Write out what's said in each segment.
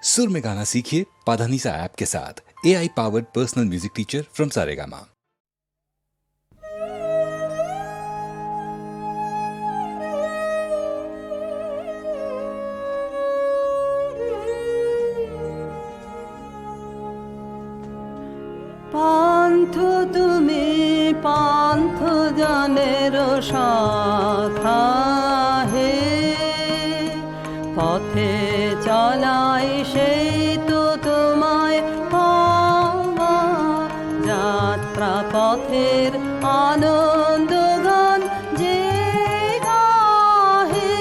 सुर में गाना सीखिए पाधानीसा ऐप के साथ। AI powered personal music teacher from Saregama. পান্থ তুমি পান্থ জানের শাখা হে, পথে চলাই সেই তো তোমায় পাওয়া। যাত্রা পথের আনন্দ গান যে গাহে,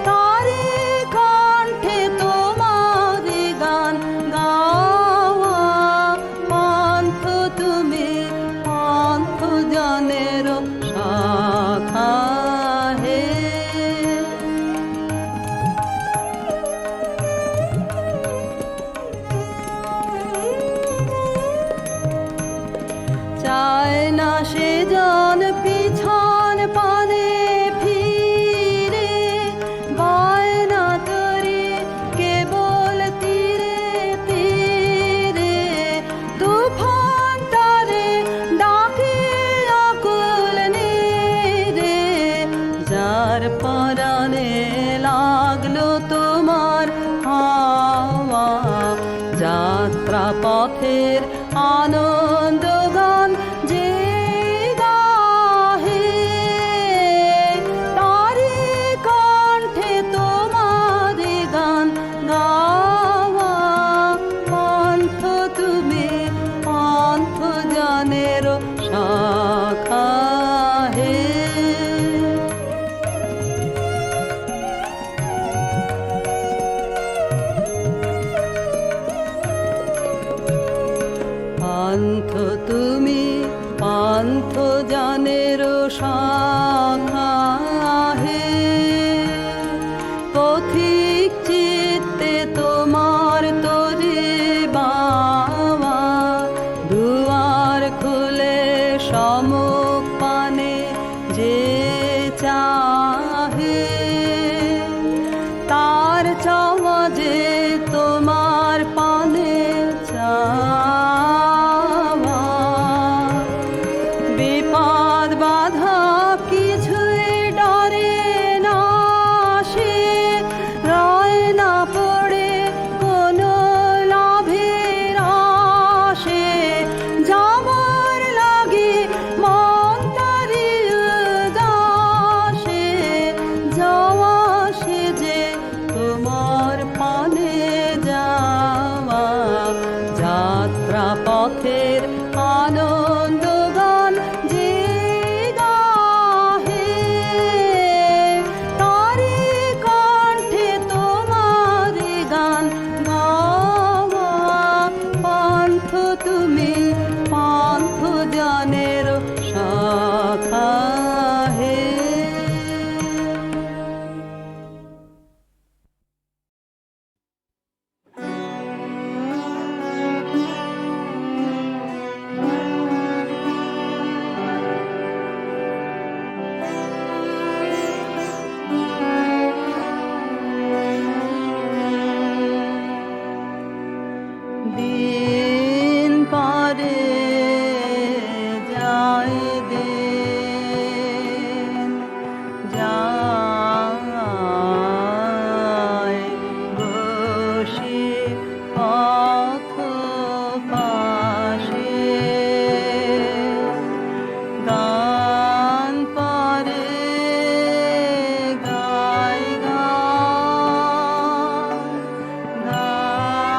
তারি কণ্ঠে তোমার গান গাওয়া। পান্থ তুমি পান্থ জানের শাখা হে। চায় না সে জন পিছন পানে ফিরে, বায়না তরি কেবল তীরে তীরে। তুফান তারে ডাকে আকুল নীরে, যার পরাণে লাগলো তোমার হাওয়া। যাত্রা পথের আনন্দ গান যে গাহে, তারি কণ্ঠে তোমার গান গাওয়া। পান্থ তুমি পান্থ জানের শাখা হে। পান্থ তুমি পান্থ জানের শাখা হে। পথিক চিত্তে তোমার তরি বাবা, দুয়ার খুলে সম্মুখ পানে যে চাহে। তার চাওয়া যে তোমার পানে চাওয়া। বিপদ বাধা কিছুই ডরে না সে, রয় না পড়ে কোনো লাভের আশে। যাবার লাগে মন তারি উদাসে, যাওয়া সে যে তোমার পানে যাওয়া। যাত্রা পথের আনন্দ গান যে গাহে, তারি কণ্ঠে তোমার গান গাওয়া। পান্থ তুমি পান্থ জানের শাখা হে। দিন পারে যায় দিন, যায় বসে পথ পাশে। গান পারে গায় গান, গায়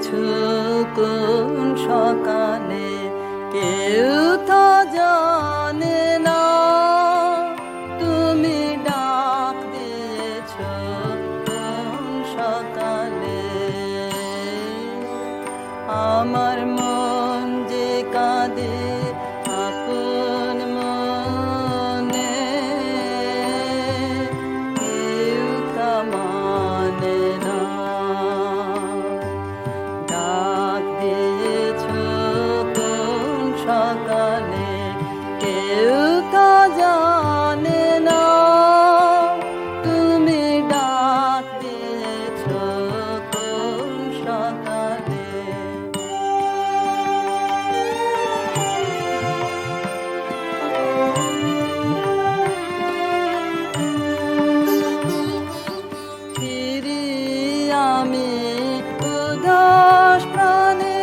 কোন সকালে, কেউ তো জানে না তুমি ডাক দিয়েছ কোন সকালে। আমার মন যে কাঁদে আপন মনে, কেউ তা মানে না। ডাক দিয়েছ কোন সকালে, কেউ তা জানে না তুমি ডাক দিয়েছ কোন সকালে। ফিরি আমি উদাস প্রাণে,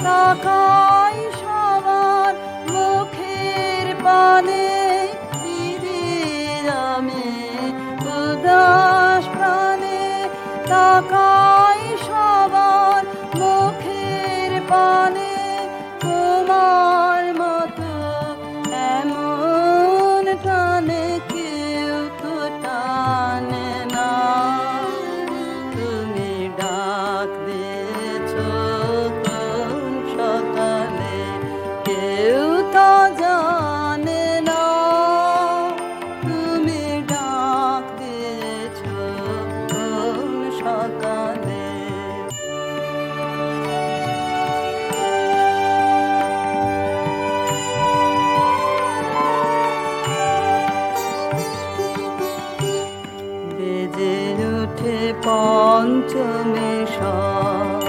তাকাই সবার মুখের পানে। ফিরি আমি উদাস প্রাণে, তাকাই সবার মুখের পানে। তোমার মতো এমন টানে কেউ তো টানে না। তুমি ডাক দিয়েছ কোন সকালে, কেউ তো জানে না তুমি ডাক দিয়েছ কোন সকালে। বেজে ওঠে পঞ্চমে সব,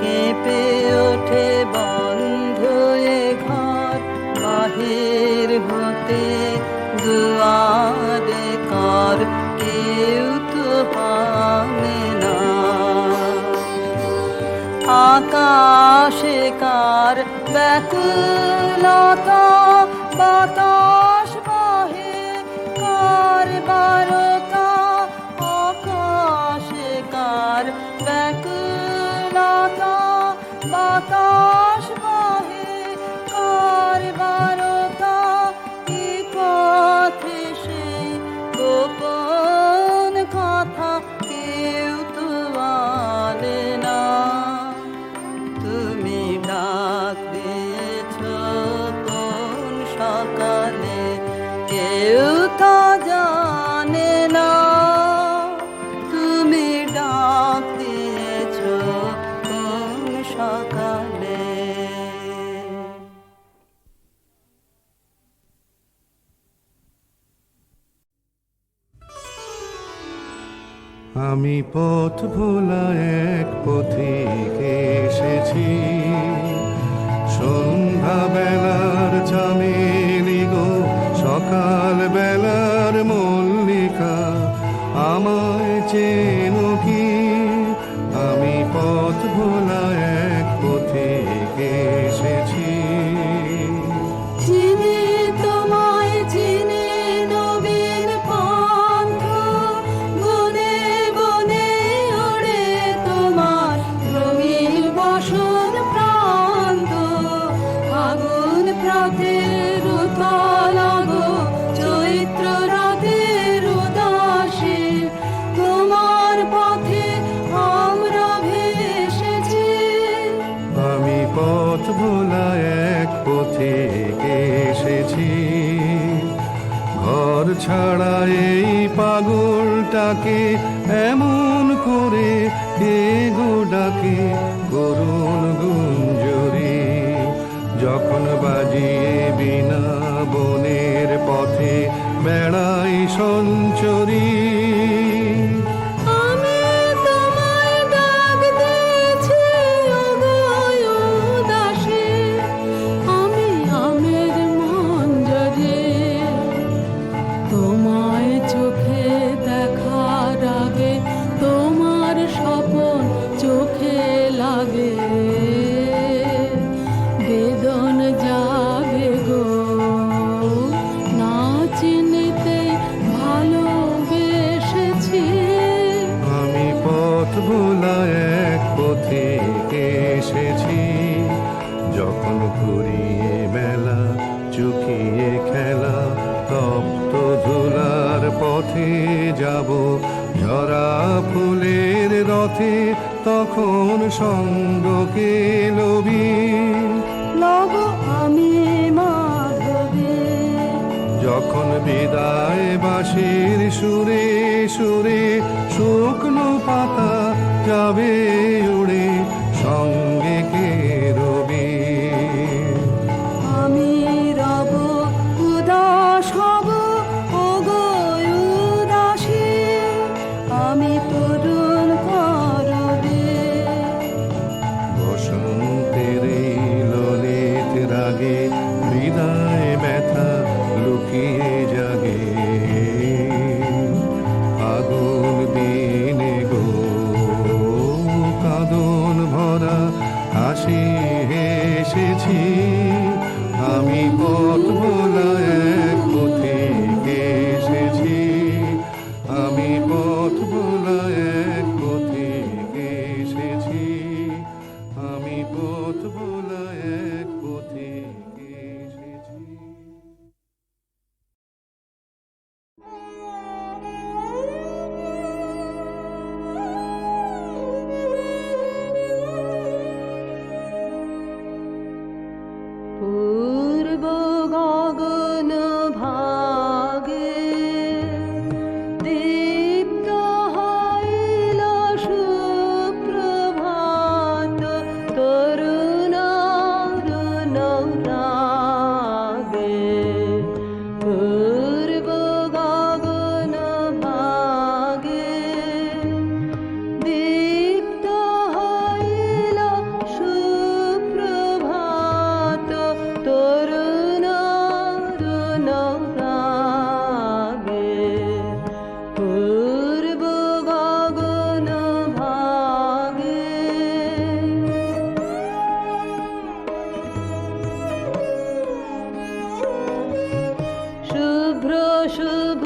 কেঁপে ওঠে বন্ধ এ ঘর। বাহির হতে দুয়ারে কর, কেউ তো হামে না। আকাশে কার ব্যাকুলতা, বাতাস বহে কার বারতা। আকাশে কার ব্যাকুলতা, বাতাস বহে কার বারতা। কি পথে সেই গোপন কথা কেউ তো বলে না। তুমি ডাক দিয়েছ কোন সকালে, কেউ তো জানে না তুমি ডাক দিয়েছ কোন সকালে। আমি পথ ভোলা এক পথিক এসেছি, সন্ধ্যা বেলার চামেলি গো, সকাল বেলার মল্লিকা, আমায় চেনো কি? আমি পথ ভোলা এক পথিক এসেছি। চিনি তোমায় চিনি নবীন পন্থ, বনে বনে ওড়ে তোমার রঙিন বসন প্রান্ত। আগুন প্রাতের উতলাগো, চৈত্র রাতের উদাসী, তোমার পথে আমরা ভেসেছি। আমি পথ ভোলা এক পথিক এসেছি। ঘর ছাড়া এই পাগলটাকে এমন করে কে গো ডাকে করুণ গুঞ্জরি। যখন বাজিয়ে বিনা বনের পথে বেড়াই সঞ্চরী। আমি তোমায় ডাক দিয়েছি ওগো উদাসী, আমি আমের মঞ্জরি। তোমায় চোখে দেখার আগে তোমার স্বপন চোখে লাগে। বেদন জাগে গো, না চিনিতে ভালোবেসে। পথে যাব ঝরা ফুলের রথে, তখন সঙ্গকে লবি লব আমি মাধবে। যখন বিদায় বাঁশির সুরে সুরে শুকনো পাতা যাবে উড়ে, সঙ্গে কে রবি? আমি রব উদাস হব, ওগো উদাসী, আমি তরুণ করবে। বসন্তের এই ললিত রাগে হৃদয় ব্যথা লুকিয়ে জাগে, আগুন দিনে গো কাঁদন ভরা হাসি হেসেছি, আমি পথ ভোলা এক পথিকে এসেছি, আমি পথ ভোলা এক পথিকে এসেছি, আমি পথ ভোলা এক পথিকে এসেছি। পূর্ব গগন ভাগে দীপ্ত হইল সুপ্রভাত, তরুণ অরুণ রাগে। পূর্ব গগন ভাগে দীপ্ত হইল সুপ্রভাত, তরুণ অরুণ রাগে। পূর্ব গগন ভাগে শুভ্র শুভ